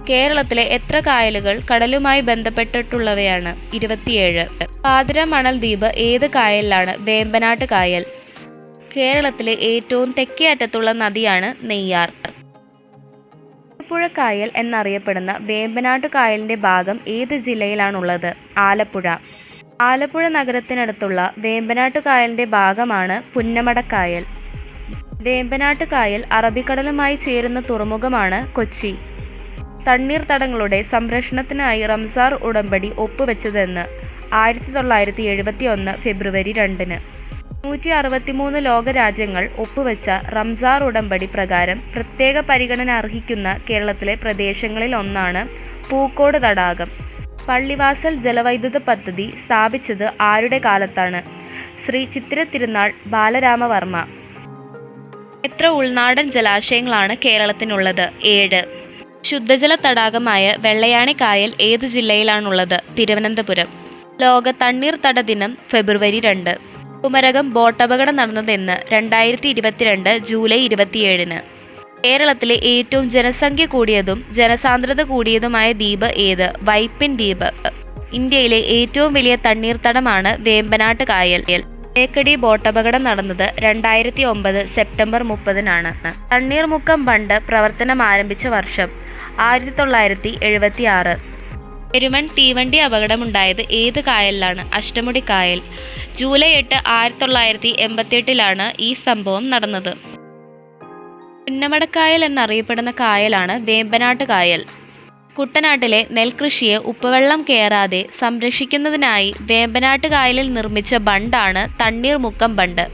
കേരളത്തിലെ എത്ര കായലുകൾ കടലുമായി ബന്ധപ്പെട്ടിട്ടുള്ളവയാണ്? 27. പാതിരാമണൽ ദ്വീപ് ഏത് കായലിലാണ്? വേമ്പനാട്ട് കായൽ. കേരളത്തിലെ ഏറ്റവും തെക്കേ അറ്റത്തുള്ള നദിയാണ് നെയ്യാർ. ആലപ്പുഴ കായൽ എന്നറിയപ്പെടുന്ന വേമ്പനാട്ട് കായലിന്റെ ഭാഗം ഏത് ജില്ലയിലാണുള്ളത്? ആലപ്പുഴ. ആലപ്പുഴ നഗരത്തിനടുത്തുള്ള വേമ്പനാട്ട് കായലിന്റെ ഭാഗമാണ് പുന്നമടക്കായൽ. വേമ്പനാട്ട് കായൽ അറബിക്കടലുമായി ചേരുന്ന തുറമുഖമാണ് കൊച്ചി. തണ്ണീർത്തടങ്ങളുടെ സംരക്ഷണത്തിനായി റംസാർ ഉടമ്പടി ഒപ്പുവെച്ചതെന്ന്? 1971 ഫെബ്രുവരി 2-ന്. 163 ലോകരാജ്യങ്ങൾ ഒപ്പുവെച്ച റംസാർ ഉടമ്പടി പ്രകാരം പ്രത്യേക പരിഗണന അർഹിക്കുന്ന കേരളത്തിലെ പ്രദേശങ്ങളിൽ ഒന്നാണ് പൂക്കോട് തടാകം. പള്ളിവാസൽ ജലവൈദ്യുത പദ്ധതി സ്ഥാപിച്ചത് ആരുടെ കാലത്താണ്? ശ്രീ ചിത്തിര തിരുനാൾ ബാലരാമവർമ്മ. എത്ര ഉൾനാടൻ ജലാശയങ്ങളാണ് കേരളത്തിനുള്ളത്? 7. ശുദ്ധജല തടാകമായ വെള്ളയാണി കായൽ ഏത് ജില്ലയിലാണുള്ളത്? തിരുവനന്തപുരം. ലോക തണ്ണീർത്തട ദിനം ഫെബ്രുവരി 2. കുമരകം ബോട്ടപകടം നടന്നതെന്ന്? 2022 ജൂലൈ 27-ന്. കേരളത്തിലെ ഏറ്റവും ജനസംഖ്യ കൂടിയതും ജനസാന്ദ്രത കൂടിയതുമായ ദ്വീപ് ഏത്? വൈപ്പിൻ ദ്വീപ്. ഇന്ത്യയിലെ ഏറ്റവും വലിയ തണ്ണീർത്തടമാണ് വേമ്പനാട്ട് കായൽ. തേക്കടി ബോട്ടപകടം നടന്നത് 2009 സെപ്റ്റംബർ 30-നാണ്. തണ്ണീർമുക്കം ബണ്ട് പ്രവർത്തനം ആരംഭിച്ച വർഷം? 1976. പെരുമൺ തീവണ്ടി അപകടമുണ്ടായത് ഏത് കായലിലാണ്? അഷ്ടമുടി കായൽ. ജൂലൈ 8, 1988-ലാണ് ഈ സംഭവം നടന്നത്. പുന്നമടക്കായൽ എന്നറിയപ്പെടുന്ന കായലാണ് വേമ്പനാട്ട് കായൽ. കുട്ടനാട്ടിലെ നെൽകൃഷിയെ ഉപ്പുവെള്ളം കയറാതെ സംരക്ഷിക്കുന്നതിനായി വേമ്പനാട്ട് കായലിൽ നിർമ്മിച്ച ബണ്ടാണ് തണ്ണീർമുക്കം ബണ്ട്.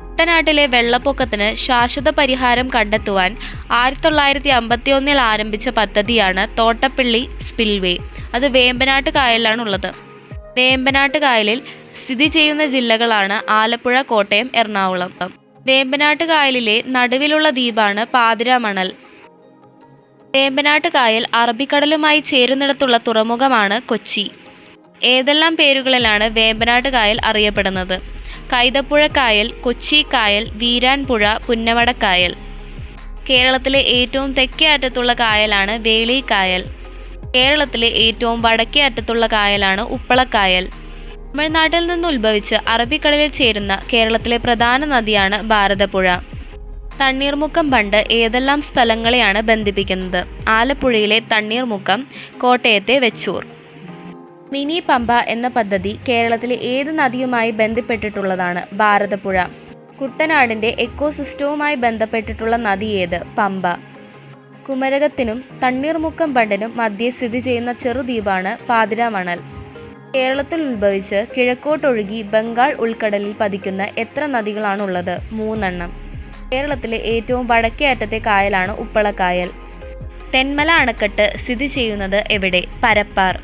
കുട്ടനാട്ടിലെ വെള്ളപ്പൊക്കത്തിന് ശാശ്വത പരിഹാരം കണ്ടെത്തുവാൻ 1951 ആരംഭിച്ച പദ്ധതിയാണ് തോട്ടപ്പള്ളി സ്പിൽവേ. അത് വേമ്പനാട്ട് കായലിലാണുള്ളത്. വേമ്പനാട്ട് കായലിൽ സ്ഥിതി ചെയ്യുന്ന ജില്ലകളാണ് ആലപ്പുഴ, കോട്ടയം, എറണാകുളം. വേമ്പനാട്ട് കായലിലെ നടുവിലുള്ള ദ്വീപാണ് പാതിരാമണൽ. വേമ്പനാട്ട് കായൽ അറബിക്കടലുമായി ചേരുന്നിടത്തുള്ള തുറമുഖമാണ് കൊച്ചി. ഏതെല്ലാം പേരുകളിലാണ് വേമ്പനാട്ട് കായൽ അറിയപ്പെടുന്നത്? കൈതപ്പുഴ കായൽ, കൊച്ചി കായൽ, വീരാൻപുഴ, പുന്നമടക്കായൽ. കേരളത്തിലെ ഏറ്റവും തെക്കേ അറ്റത്തുള്ള കായലാണ് വേളി കായൽ. കേരളത്തിലെ ഏറ്റവും വടക്കേ അറ്റത്തുള്ള കായലാണ് ഉപ്പളക്കായൽ. തമിഴ്നാട്ടിൽ നിന്ന് ഉത്ഭവിച്ച് അറബിക്കടലിൽ ചേരുന്ന കേരളത്തിലെ പ്രധാന നദിയാണ് ഭാരതപ്പുഴ. തണ്ണീർമുക്കം ബണ്ട് ഏതെല്ലാം സ്ഥലങ്ങളെയാണ് ബന്ധിപ്പിക്കുന്നത്? ആലപ്പുഴയിലെ തണ്ണീർമുക്കം, കോട്ടയത്തെ വെച്ചൂർ. മിനി പമ്പ എന്ന പദ്ധതി കേരളത്തിലെ ഏത് നദിയുമായി ബന്ധപ്പെട്ടിട്ടുള്ളതാണ്? ഭാരതപ്പുഴ. കുട്ടനാടിൻ്റെ എക്കോസിസ്റ്റവുമായി ബന്ധപ്പെട്ടിട്ടുള്ള നദി ഏത്? പമ്പ. കുമരകത്തിനും തണ്ണീർമുക്കം ബണ്ടിനും മധ്യേ സ്ഥിതി ചെയ്യുന്ന ചെറുദ്വീപാണ് പാതിരാമണൽ. കേരളത്തിൽ ഉത്ഭവിച്ച് കിഴക്കോട്ടൊഴുകി ബംഗാൾ ഉൾക്കടലിൽ പതിക്കുന്ന എത്ര നദികളാണുള്ളത്? 3. കേരളത്തിലെ ഏറ്റവും വടക്കേ അറ്റത്തെ കായലാണ് ഉപ്പളക്കായൽ. തെന്മല അണക്കെട്ട് സ്ഥിതി ചെയ്യുന്നത് എവിടെ? പരപ്പാർ.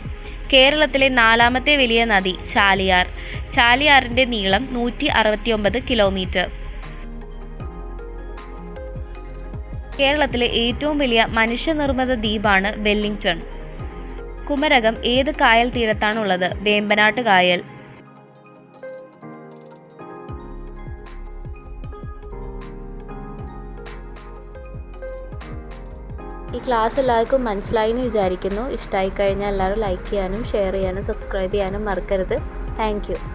കേരളത്തിലെ 4ാമത്തെ വലിയ നദി ചാലിയാർ. ചാലിയാറിൻ്റെ നീളം 169 കിലോമീറ്റർ. കേരളത്തിലെ ഏറ്റവും വലിയ മനുഷ്യനിർമ്മിത ദ്വീപാണ് വെല്ലിംഗ്ടൺ. കുമരകം ഏത് കായൽ തീരത്താണുള്ളത്? വേമ്പനാട്ട് കായൽ. ഈ ക്ലാസ് എല്ലാവർക്കും മനസ്സിലായി എന്ന് വിചാരിക്കുന്നു. ഇഷ്ടമായി കഴിഞ്ഞാൽ എല്ലാവരും ലൈക്ക് ചെയ്യാനും ഷെയർ ചെയ്യാനും സബ്സ്ക്രൈബ് ചെയ്യാനും മറക്കരുത്. Thank you.